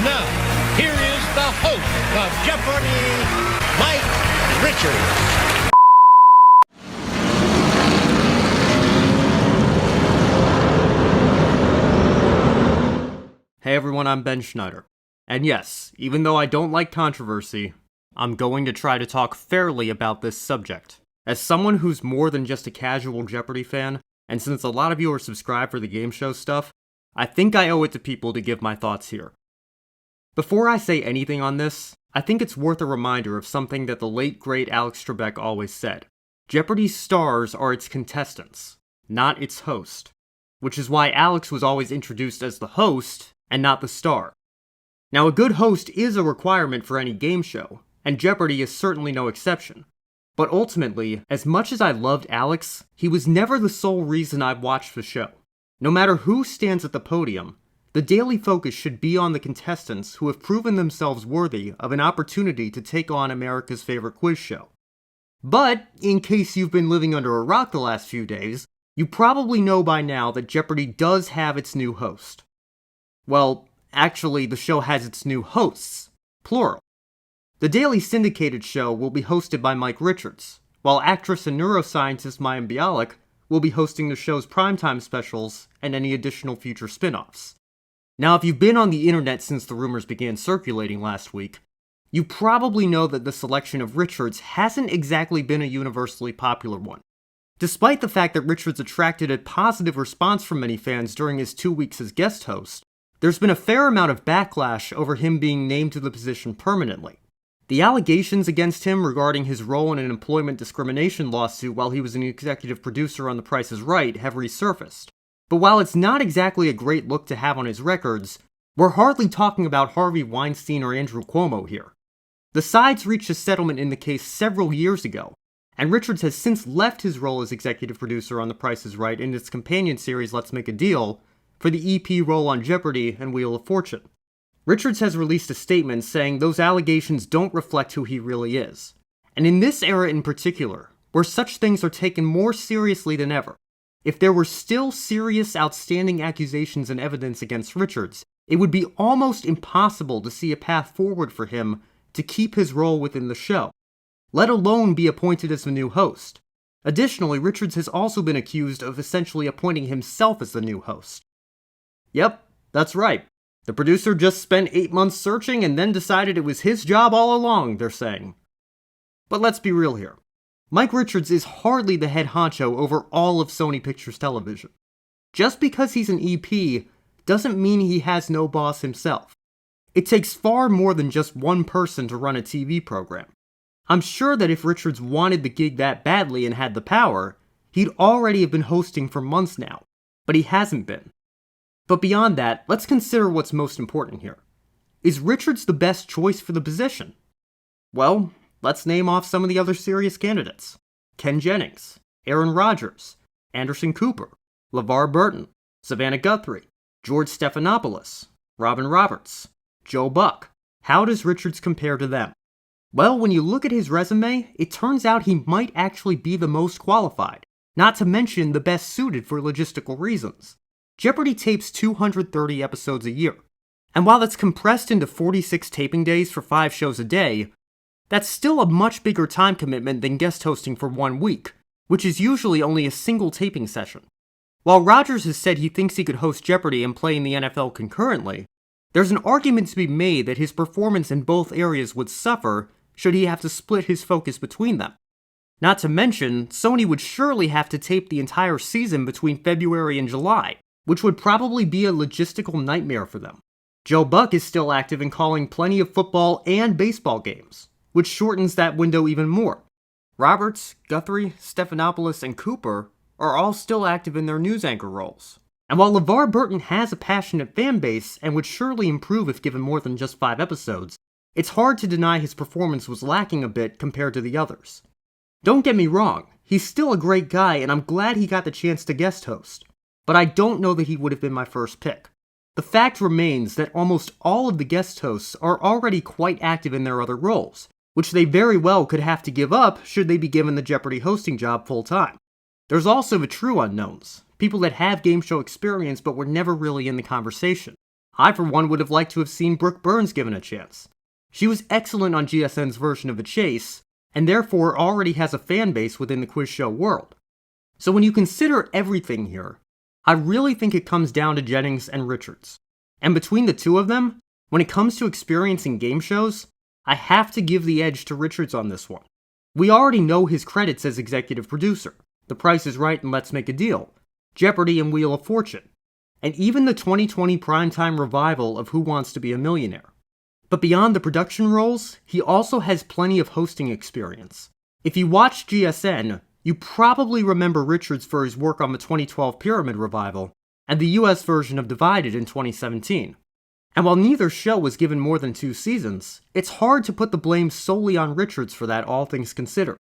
now, here is the host of Jeopardy, Mike Richards. Hey everyone, I'm Ben Schneider. And yes, even though I don't like controversy, I'm going to try to talk fairly about this subject. As someone who's more than just a casual Jeopardy fan, and since a lot of you are subscribed for the game show stuff, I think I owe it to people to give my thoughts here. Before I say anything on this, I think it's worth a reminder of something that the late great Alex Trebek always said. Jeopardy's stars are its contestants, not its host. Which is why Alex was always introduced as the host, and not the star. Now, a good host is a requirement for any game show, and Jeopardy is certainly no exception. But ultimately, as much as I loved Alex, he was never the sole reason I've watched the show. No matter who stands at the podium, the daily focus should be on the contestants who have proven themselves worthy of an opportunity to take on America's favorite quiz show. But, in case you've been living under a rock the last few days, you probably know by now that Jeopardy does have its new host. Well, actually, the show has its new hosts, plural. The daily syndicated show will be hosted by Mike Richards, while actress and neuroscientist Mayim Bialik will be hosting the show's primetime specials and any additional future spin-offs. Now, if you've been on the internet since the rumors began circulating last week, you probably know that the selection of Richards hasn't exactly been a universally popular one. Despite the fact that Richards attracted a positive response from many fans during his 2 weeks as guest host, there's been a fair amount of backlash over him being named to the position permanently. The allegations against him regarding his role in an employment discrimination lawsuit while he was an executive producer on The Price is Right have resurfaced. But while it's not exactly a great look to have on his records, we're hardly talking about Harvey Weinstein or Andrew Cuomo here. The sides reached a settlement in the case several years ago, and Richards has since left his role as executive producer on The Price is Right and its companion series Let's Make a Deal for the EP role on Jeopardy and Wheel of Fortune. Richards has released a statement saying those allegations don't reflect who he really is. And in this era in particular, where such things are taken more seriously than ever, if there were still serious outstanding accusations and evidence against Richards, it would be almost impossible to see a path forward for him to keep his role within the show, let alone be appointed as the new host. Additionally, Richards has also been accused of essentially appointing himself as the new host. Yep, that's right. The producer just spent 8 months searching and then decided it was his job all along, they're saying. But let's be real here. Mike Richards is hardly the head honcho over all of Sony Pictures Television. Just because he's an EP doesn't mean he has no boss himself. It takes far more than just one person to run a TV program. I'm sure that if Richards wanted the gig that badly and had the power, he'd already have been hosting for months now, but he hasn't been. But beyond that, let's consider what's most important here. Is Richards the best choice for the position? Well, let's name off some of the other serious candidates. Ken Jennings, Aaron Rodgers, Anderson Cooper, LeVar Burton, Savannah Guthrie, George Stephanopoulos, Robin Roberts, Joe Buck. How does Richards compare to them? Well, when you look at his resume, it turns out he might actually be the most qualified, not to mention the best suited for logistical reasons. Jeopardy tapes 230 episodes a year, and while it's compressed into 46 taping days for 5 shows a day, that's still a much bigger time commitment than guest hosting for 1 week, which is usually only a single taping session. While Rodgers has said he thinks he could host Jeopardy and play in the NFL concurrently, there's an argument to be made that his performance in both areas would suffer should he have to split his focus between them. Not to mention, Sony would surely have to tape the entire season between February and July, which would probably be a logistical nightmare for them. Joe Buck is still active in calling plenty of football and baseball games, which shortens that window even more. Roberts, Guthrie, Stephanopoulos, and Cooper are all still active in their news anchor roles. And while LeVar Burton has a passionate fan base and would surely improve if given more than just 5 episodes, it's hard to deny his performance was lacking a bit compared to the others. Don't get me wrong, he's still a great guy and I'm glad he got the chance to guest host, but I don't know that he would have been my first pick. The fact remains that almost all of the guest hosts are already quite active in their other roles, which they very well could have to give up should they be given the Jeopardy hosting job full time. There's also the true unknowns, people that have game show experience but were never really in the conversation. I, for one, would have liked to have seen Brooke Burns given a chance. She was excellent on GSN's version of The Chase, and therefore already has a fan base within the quiz show world. So when you consider everything here, I really think it comes down to Jennings and Richards. And between the two of them, when it comes to experiencing game shows, I have to give the edge to Richards on this one. We already know his credits as executive producer, The Price is Right and Let's Make a Deal, Jeopardy and Wheel of Fortune, and even the 2020 primetime revival of Who Wants to Be a Millionaire. But beyond the production roles, he also has plenty of hosting experience. If you watch GSN, you probably remember Richards for his work on the 2012 Pyramid Revival and the US version of Divided in 2017. And while neither show was given more than 2 seasons, it's hard to put the blame solely on Richards for that, all things considered.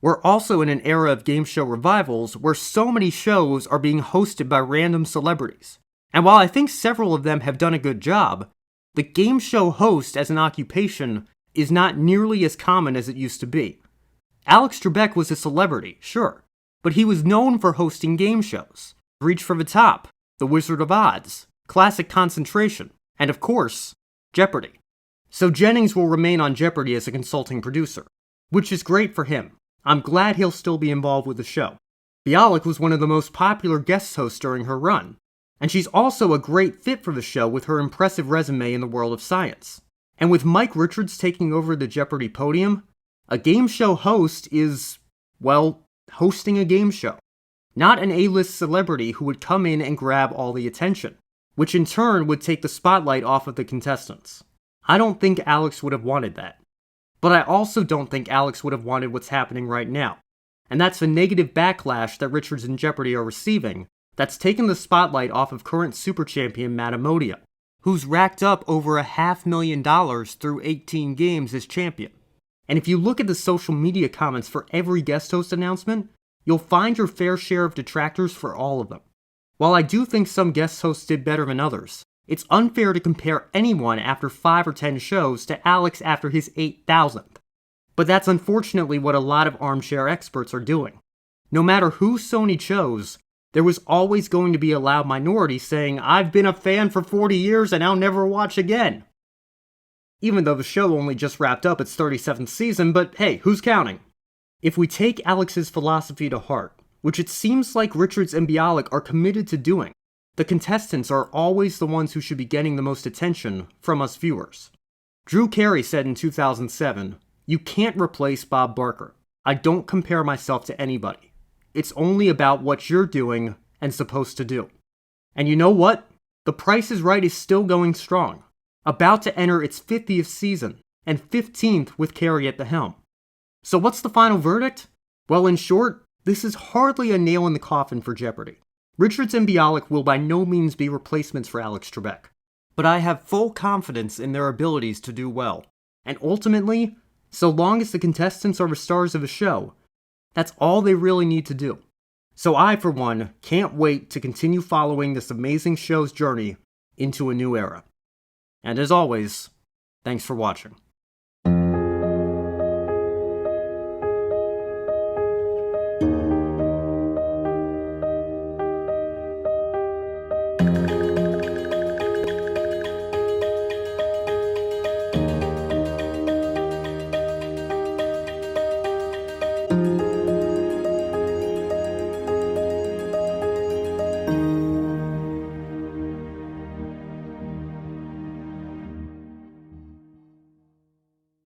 We're also in an era of game show revivals where so many shows are being hosted by random celebrities. And while I think several of them have done a good job, the game show host as an occupation is not nearly as common as it used to be. Alex Trebek was a celebrity, sure, but he was known for hosting game shows. Reach for the Top, The Wizard of Oz, Classic Concentration, and of course, Jeopardy. So Jennings will remain on Jeopardy as a consulting producer, which is great for him. I'm glad he'll still be involved with the show. Bialik was one of the most popular guest hosts during her run, and she's also a great fit for the show with her impressive resume in the world of science. And with Mike Richards taking over the Jeopardy podium, a game show host is, well, hosting a game show. Not an A-list celebrity who would come in and grab all the attention, which in turn would take the spotlight off of the contestants. I don't think Alex would have wanted that. But I also don't think Alex would have wanted what's happening right now. And that's the negative backlash that Richards and Jeopardy are receiving that's taken the spotlight off of current super champion Matt Amodio, who's racked up over $500,000 through 18 games as champion. And if you look at the social media comments for every guest host announcement, you'll find your fair share of detractors for all of them. While I do think some guest hosts did better than others, it's unfair to compare anyone after 5 or 10 shows to Alex after his 8,000th. But that's unfortunately what a lot of armchair experts are doing. No matter who Sony chose, there was always going to be a loud minority saying, "I've been a fan for 40 years and I'll never watch again." Even though the show only just wrapped up its 37th season, but hey, who's counting? If we take Alex's philosophy to heart, which it seems like Richards and Bialik are committed to doing, the contestants are always the ones who should be getting the most attention from us viewers. Drew Carey said in 2007, "You can't replace Bob Barker. I don't compare myself to anybody. It's only about what you're doing and supposed to do." And you know what? The Price is Right is still going strong, about to enter its 50th season, and 15th with Carey at the helm. So what's the final verdict? Well, in short, this is hardly a nail in the coffin for Jeopardy. Richards and Bialik will by no means be replacements for Alex Trebek, but I have full confidence in their abilities to do well. And ultimately, so long as the contestants are the stars of a show, that's all they really need to do. So I, for one, can't wait to continue following this amazing show's journey into a new era. And as always, thanks for watching.